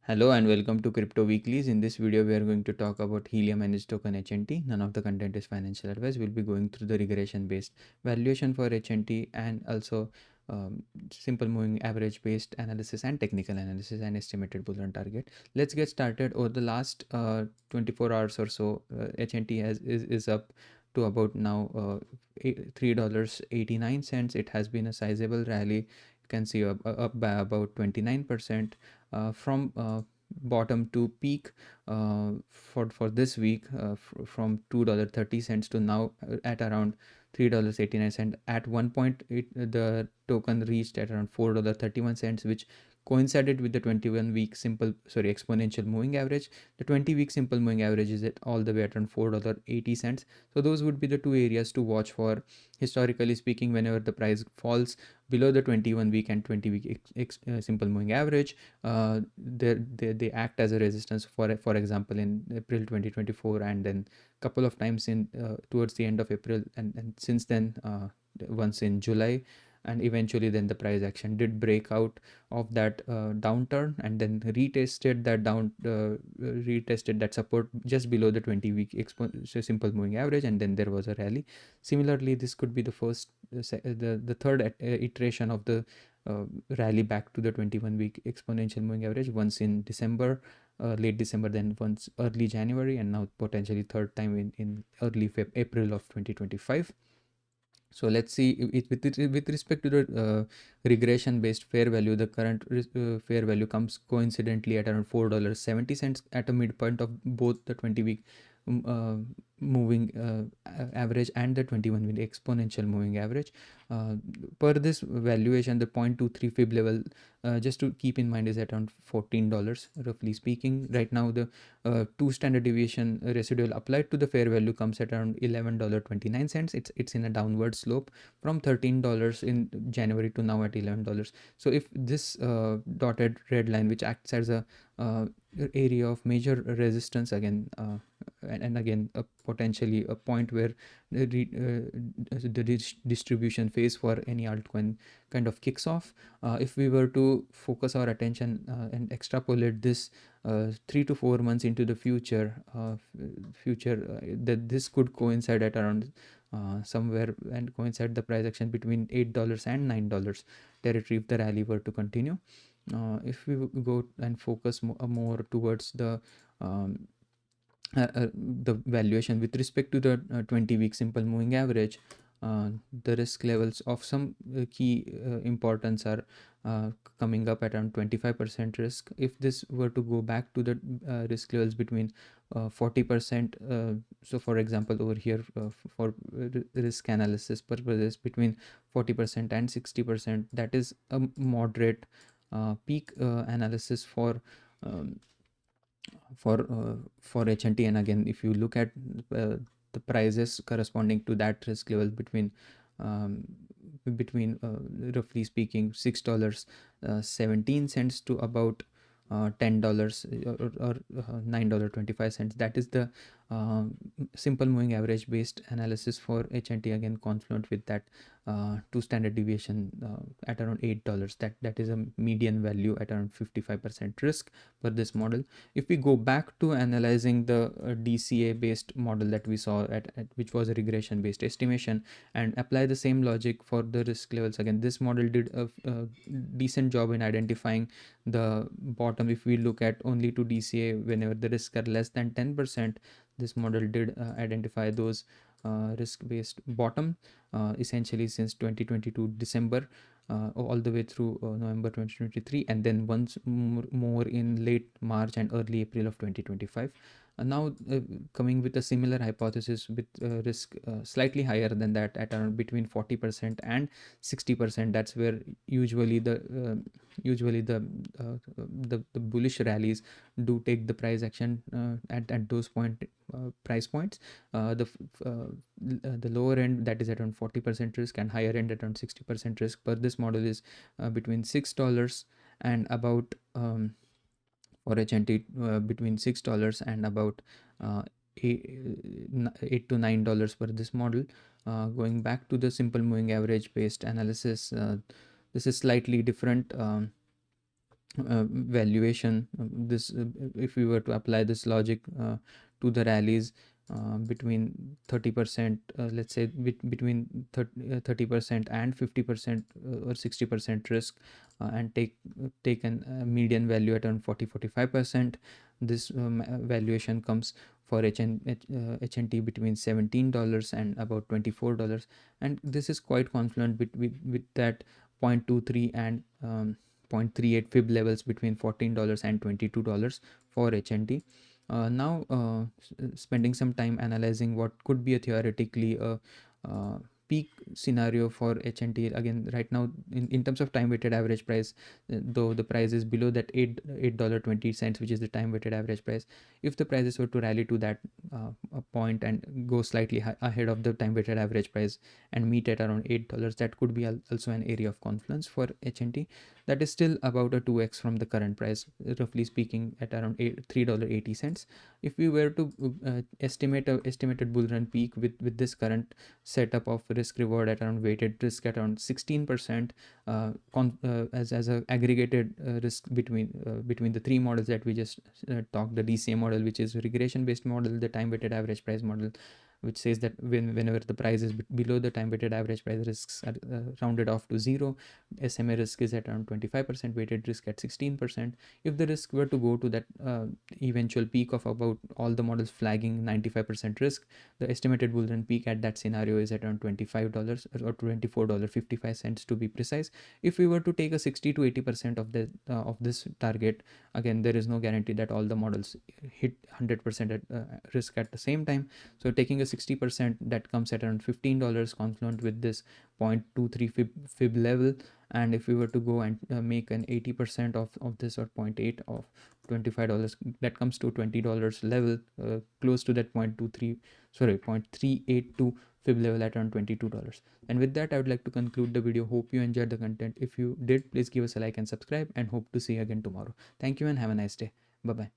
Hello and welcome to Crypto Weeklies. In this video, we are going to talk about Helium and its token HNT. None of the content is financial advice. We'll be going through the regression based valuation for HNT and also simple moving average based analysis and technical analysis and estimated bull run target. Let's get started. Over the last 24 hours or so, HNT is up to about now $3.89. It has been a sizable rally. You can see up by about 29%. From bottom to peak for this week from $2.30 to now at around $3.89. At one point the token reached at around $4.31, which coincided with the 21-week exponential moving average. The 20-week simple moving average is at all the way at around $4.80. So those would be the two areas to watch for. Historically speaking, whenever the price falls below the 21-week and 20-week simple moving average, they act as a resistance. For example, in April 2024, and then couple of times in towards the end of April, and since then once in July, and eventually then the price action did break out of that downturn and then retested that support just below the 20-week simple moving average, and then there was a rally. Similarly, this could be the third iteration of the rally back to the 21-week exponential moving average, once in December, late December, then once early January, and now potentially third time in early April of 2025. So let's see, with respect to the regression based fair value, the current fair value comes coincidentally at around $4.70 at a midpoint of both the 20-week moving average and the 21-week exponential moving average. Per this valuation, the 0.23 Fib level, just to keep in mind, is at around $14 roughly speaking. Right now the 2 standard deviation residual applied to the fair value comes at around $11.29. It's in a downward slope from $13 in January to now at $11. So if this dotted red line, which acts as a area of major resistance again, and again potentially a point where the distribution phase for any altcoin kind of kicks off, if we were to focus our attention and extrapolate this 3 to 4 months into the future, that this could coincide at around somewhere and coincide the price action between $8 and $9 territory if the rally were to continue. If we go and focus more towards the valuation with respect to the 20-week simple moving average, the risk levels of some key importance are coming up at around 25% risk. If this were to go back to the risk levels between 40%, so for example over here, for risk analysis purposes, between 40% and 60%, that is a moderate peak analysis for HNT. And again, if you look at the prices corresponding to that risk level between roughly speaking $6.17 to about $10 or $9.25, that is the simple moving average based analysis for HNT, again confluent with that 2 standard deviation at around $8. That is a median value at around 55% risk for this model. If we go back to analyzing the DCA based model that we saw at which was a regression based estimation, and apply the same logic for the risk levels, again this model did a decent job in identifying the bottom. If we look at only to DCA, whenever the risks are less than 10%, this model did identify those risk-based bottom, essentially since 2022 December all the way through November 2023, and then once more in late March and early April of 2025. Now coming with a similar hypothesis with risk slightly higher than that at around between 40% and 60%. That's where usually the bullish rallies do take the price action at those price points. The lower end, that is at around 40% risk, and higher end at around 60% risk per this model is between $6 and about for HNT between $6 and about $8 to $9 for this model. Going back to the simple moving average based analysis, this is slightly different. valuation. This If we were to apply this logic to the rallies between 30%, let's say between 30% and 50% or 60% risk, and take an median value at around 40-45%, this valuation comes for HNT between $17 and about $24, and this is quite confluent with that 0.23 and 0.38 Fib levels between $14 and $22 for HNT. Now, spending some time analyzing what could be a theoretically a peak scenario for HNT. Again, right now, in terms of time weighted average price, though the price is below that $8.20, which is the time weighted average price, if the prices were to rally to that a point and go slightly ahead of the time weighted average price and meet at around $8, that could be also an area of confluence for HNT. That is still about a 2x from the current price, roughly speaking, at around $3.80. If we were to estimate a estimated bull run peak with this current setup of risk reward at around weighted risk at around 16%, as a aggregated risk between the three models that we just talked, the DCA model, which is regression based model, the time weighted average price model, which says that whenever the price is below the time weighted average price, risks are rounded off to zero. SMA risk is at around 25%, weighted risk at 16%. If the risk were to go to that eventual peak of about all the models flagging 95% risk, the estimated bull run peak at that scenario is at around $25 or $24.55 to be precise. If we were to take a 60 to 80% of this target, again, there is no guarantee that all the models hit 100% at risk at the same time. So taking a 60%, that comes at around $15 confluent with this 0.23 Fib level. And if we were to go and make an 80% of this, or 0.8 of $25, that comes to $20 level, close to that 0.382 Fib level at around $22. And with that, I would like to conclude the video. Hope you enjoyed the content. If you did, please give us a like and subscribe, and hope to see you again tomorrow. Thank you and have a nice day. Bye bye.